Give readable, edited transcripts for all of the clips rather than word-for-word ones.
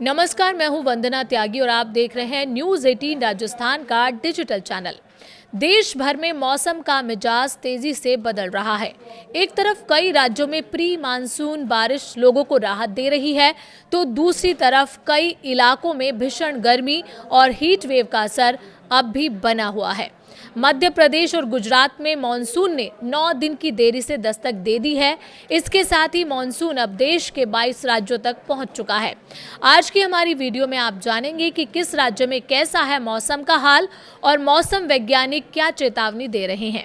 नमस्कार, मैं हूं वंदना त्यागी और आप देख रहे हैं न्यूज़ 18 राजस्थान का डिजिटल चैनल। देश भर में मौसम का मिजाज तेजी से बदल रहा है। एक तरफ कई राज्यों में प्री मानसून बारिश लोगों को राहत दे रही है, तो दूसरी तरफ कई इलाकों में भीषण गर्मी और हीट वेव का असर अब भी बना हुआ है। मध्य प्रदेश और गुजरात में मॉनसून ने 9 दिन की देरी से दस्तक दे दी है। इसके साथ ही मॉनसून अब देश के 22 राज्यों तक पहुंच चुका है। आज की हमारी वीडियो में आप जानेंगे कि किस राज्य में कैसा है मौसम का हाल और मौसम वैज्ञानिक क्या चेतावनी दे रहे हैं।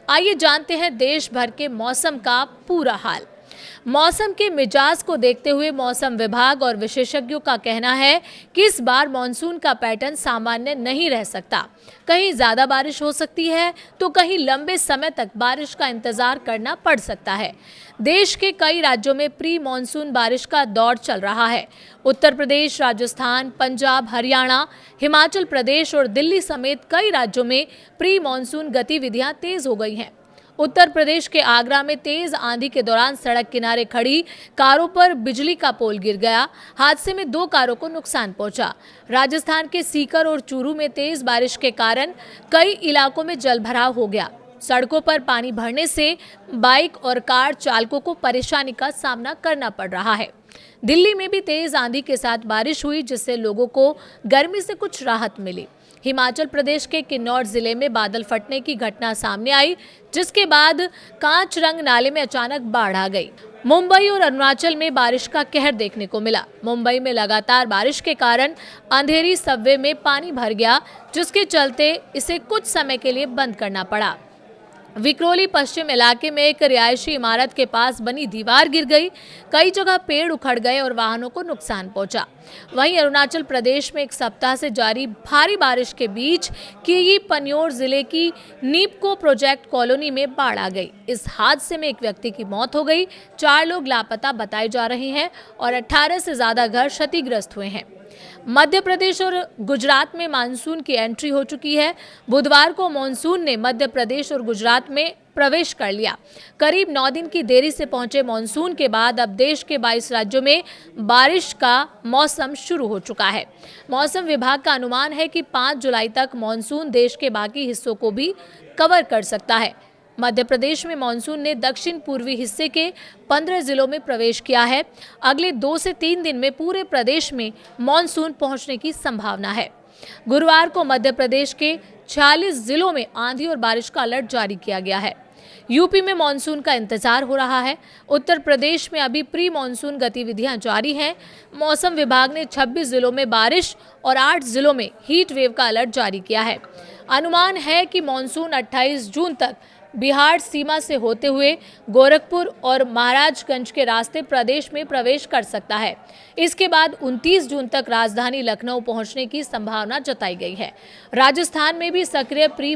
आइए जानते हैं देश भर के मौसम का पूरा हाल। मौसम के मिजाज को देखते हुए मौसम विभाग और विशेषज्ञों का कहना है कि इस बार मॉनसून का पैटर्न सामान्य नहीं रह सकता। कहीं ज्यादा बारिश हो सकती है तो कहीं लंबे समय तक बारिश का इंतजार करना पड़ सकता है। देश के कई राज्यों में प्री मॉनसून बारिश का दौर चल रहा है। उत्तर प्रदेश, राजस्थान, पंजाब, हरियाणा, हिमाचल प्रदेश और दिल्ली समेत कई राज्यों में प्री मॉनसून गतिविधियां तेज हो गई हैं। उत्तर प्रदेश के आगरा में तेज आंधी के दौरान सड़क किनारे खड़ी कारों पर बिजली का पोल गिर गया। हादसे में 2 कारों को नुकसान पहुंचा। राजस्थान के सीकर और चूरू में तेज बारिश के कारण कई इलाकों में जलभराव हो गया। सड़कों पर पानी भरने से बाइक और कार चालकों को परेशानी का सामना करना पड़ रहा है। दिल्ली में भी तेज आंधी के साथ बारिश हुई, जिससे लोगों को गर्मी से कुछ राहत मिली। हिमाचल प्रदेश के किन्नौर जिले में बादल फटने की घटना सामने आई, जिसके बाद कांचरंग नाले में अचानक बाढ़ आ गई। मुंबई और अरुणाचल में बारिश का कहर देखने को मिला। मुंबई में लगातार बारिश के कारण अंधेरी सबवे में पानी भर गया, जिसके चलते इसे कुछ समय के लिए बंद करना पड़ा। विक्रोली पश्चिम इलाके में एक रिहायशी इमारत के पास बनी दीवार गिर गई। कई जगह पेड़ उखड़ गए और वाहनों को नुकसान पहुंचा। वहीं अरुणाचल प्रदेश में एक सप्ताह से जारी भारी बारिश के बीच किगी पन्योर जिले की नीपको प्रोजेक्ट कॉलोनी में बाढ़ आ गई। इस हादसे में एक व्यक्ति की मौत हो गई। 4 लोग लापता बताए जा रहे हैं और 18 से ज्यादा घर क्षतिग्रस्त हुए हैं। मध्य प्रदेश और गुजरात में मानसून की एंट्री हो चुकी है। बुधवार को मानसून ने मध्य प्रदेश और गुजरात में प्रवेश कर लिया। करीब 9 दिन की देरी से पहुंचे मानसून के बाद अब देश के 22 राज्यों में बारिश का मौसम शुरू हो चुका है। मौसम विभाग का अनुमान है कि 5 जुलाई तक मानसून देश के बाकी हिस्सों को भी कवर कर सकता है। मध्य प्रदेश में मानसून ने दक्षिण पूर्वी हिस्से के 15 जिलों में प्रवेश किया है। अगले 2 से 3 दिन में पूरे प्रदेश में मानसून पहुंचने की संभावना है। गुरुवार को मध्य प्रदेश के 46 जिलों में आंधी और बारिश का अलर्ट जारी किया गया है। यूपी में मानसून का इंतजार हो रहा है। उत्तर प्रदेश में अभी प्री मानसून गतिविधियां जारी हैं। मौसम विभाग ने 26 जिलों में बारिश और 8 जिलों में हीट वेव का अलर्ट जारी किया है। अनुमान है कि मानसून 28 जून तक बिहार सीमा से होते हुए गोरखपुर और महाराजगंज के रास्ते प्रदेश में प्रवेश कर सकता है। इसके बाद 29 जून तक राजधानी लखनऊ पहुंचने की संभावना जताई गई है। राजस्थान में भी सक्रिय प्री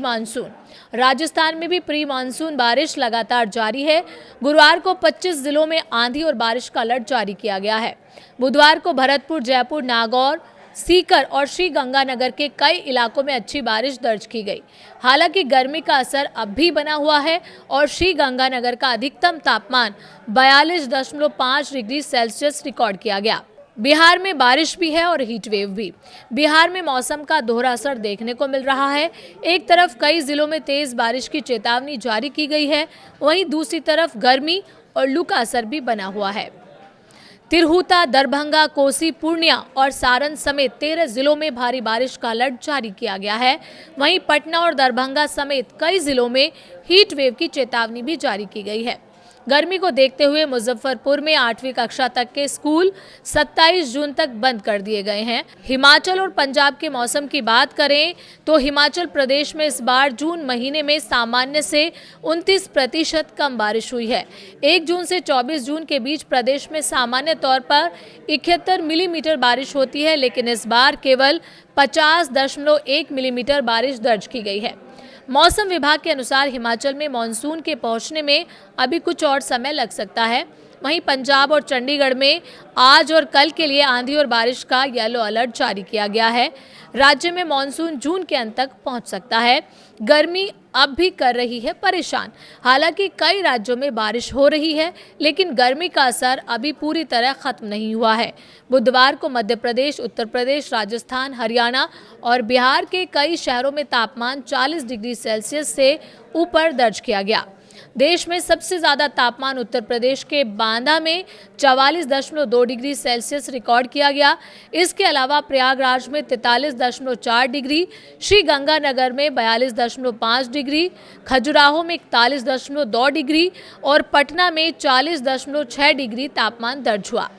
मानसून बारिश लगातार जारी है। गुरुवार को 25 जिलों में आंधी और बारिश का अलर्ट जारी किया गया है। बुधवार को भरतपुर, जयपुर, नागौर, सीकर और श्री गंगानगर के कई इलाकों में अच्छी बारिश दर्ज की गई। हालांकि गर्मी का असर अब भी बना हुआ है और श्री गंगानगर का अधिकतम तापमान 42.5 डिग्री सेल्सियस रिकॉर्ड किया गया। बिहार में बारिश भी है और हीट वेव भी। बिहार में मौसम का दोहरा असर देखने को मिल रहा है। एक तरफ कई जिलों में तेज बारिश की चेतावनी जारी की गई है, वहीं दूसरी तरफ गर्मी और लू का असर भी बना हुआ है। तिरहुता, दरभंगा, कोसी, पूर्णिया और सारण समेत 13 जिलों में भारी बारिश का अलर्ट जारी किया गया है। वहीं पटना और दरभंगा समेत कई जिलों में हीट वेव की चेतावनी भी जारी की गई है। गर्मी को देखते हुए मुजफ्फरपुर में 8वीं कक्षा तक के स्कूल 27 जून तक बंद कर दिए गए हैं। हिमाचल और पंजाब के मौसम की बात करें तो हिमाचल प्रदेश में इस बार जून महीने में सामान्य से 29% कम बारिश हुई है। 1 जून से 24 जून के बीच प्रदेश में सामान्य तौर पर 71 मिलीमीटर बारिश होती है, लेकिन इस बार केवल 50.1 मिलीमीटर बारिश दर्ज की गई है। मौसम विभाग के अनुसार हिमाचल में मानसून के पहुंचने में अभी कुछ और समय लग सकता है। वहीं पंजाब और चंडीगढ़ में आज और कल के लिए आंधी और बारिश का येलो अलर्ट जारी किया गया है। राज्य में मानसून जून के अंत तक पहुंच सकता है। गर्मी अब भी कर रही है परेशान। हालांकि कई राज्यों में बारिश हो रही है, लेकिन गर्मी का असर अभी पूरी तरह खत्म नहीं हुआ है। बुधवार को मध्य प्रदेश, उत्तर प्रदेश, राजस्थान, हरियाणा और बिहार के कई शहरों में तापमान 40 डिग्री सेल्सियस से ऊपर दर्ज किया गया। देश में सबसे ज्यादा तापमान उत्तर प्रदेश के बांदा में 44.2 डिग्री सेल्सियस रिकॉर्ड किया गया। इसके अलावा प्रयागराज में 43.4 डिग्री, श्री गंगानगर में 42.5 डिग्री, खजुराहो में 41.2 डिग्री और पटना में 40.6 डिग्री तापमान दर्ज हुआ।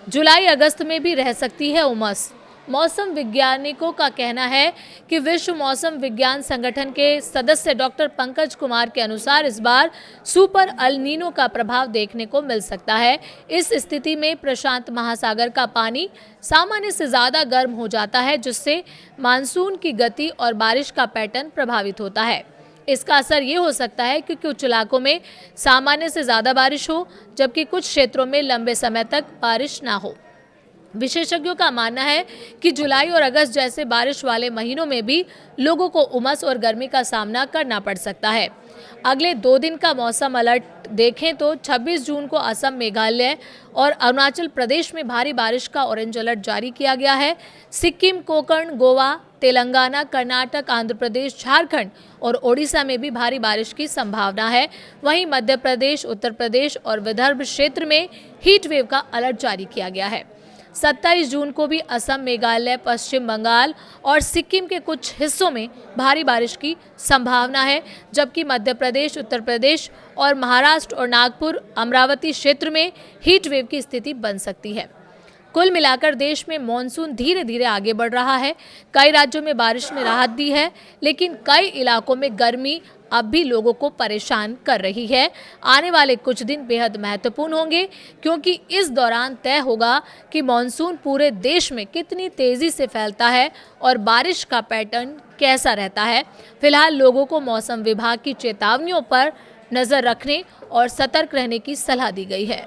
जुलाई अगस्त में भी रह सकती है उमस। मौसम वैज्ञानिकों का कहना है कि विश्व मौसम विज्ञान संगठन के सदस्य डॉक्टर पंकज कुमार के अनुसार इस बार सुपर अल नीनो का प्रभाव देखने को मिल सकता है। इस स्थिति में प्रशांत महासागर का पानी सामान्य से ज़्यादा गर्म हो जाता है, जिससे मानसून की गति और बारिश का पैटर्न प्रभावित होता है। इसका असर ये हो सकता है कि कुछ इलाकों में सामान्य से ज़्यादा बारिश हो, जबकि कुछ क्षेत्रों में लंबे समय तक बारिश ना हो। विशेषज्ञों का मानना है कि जुलाई और अगस्त जैसे बारिश वाले महीनों में भी लोगों को उमस और गर्मी का सामना करना पड़ सकता है। अगले 2 दिन का मौसम अलर्ट देखें तो 26 जून को असम, मेघालय और अरुणाचल प्रदेश में भारी बारिश का ऑरेंज अलर्ट जारी किया गया है। सिक्किम, कोंकण, गोवा, तेलंगाना, कर्नाटक, आंध्र प्रदेश, झारखंड और ओडिशा में भी भारी बारिश की संभावना है। वहीं मध्य प्रदेश, उत्तर प्रदेश और विदर्भ क्षेत्र में हीट वेव का अलर्ट जारी किया गया है। 27 जून को भी असम, मेघालय, पश्चिम बंगाल और सिक्किम के कुछ हिस्सों में भारी बारिश की संभावना है, जबकि मध्य प्रदेश, उत्तर प्रदेश और महाराष्ट्र और नागपुर, अमरावती क्षेत्र में हीट वेव की स्थिति बन सकती है। कुल मिलाकर देश में मॉनसून धीरे धीरे आगे बढ़ रहा है। कई राज्यों में बारिश ने राहत दी है, लेकिन कई इलाकों में गर्मी अब भी लोगों को परेशान कर रही है। आने वाले कुछ दिन बेहद महत्वपूर्ण होंगे, क्योंकि इस दौरान तय होगा कि मॉनसून पूरे देश में कितनी तेज़ी से फैलता है और बारिश का पैटर्न कैसा रहता है। फिलहाल लोगों को मौसम विभाग की चेतावनियों पर नज़र रखने और सतर्क रहने की सलाह दी गई है।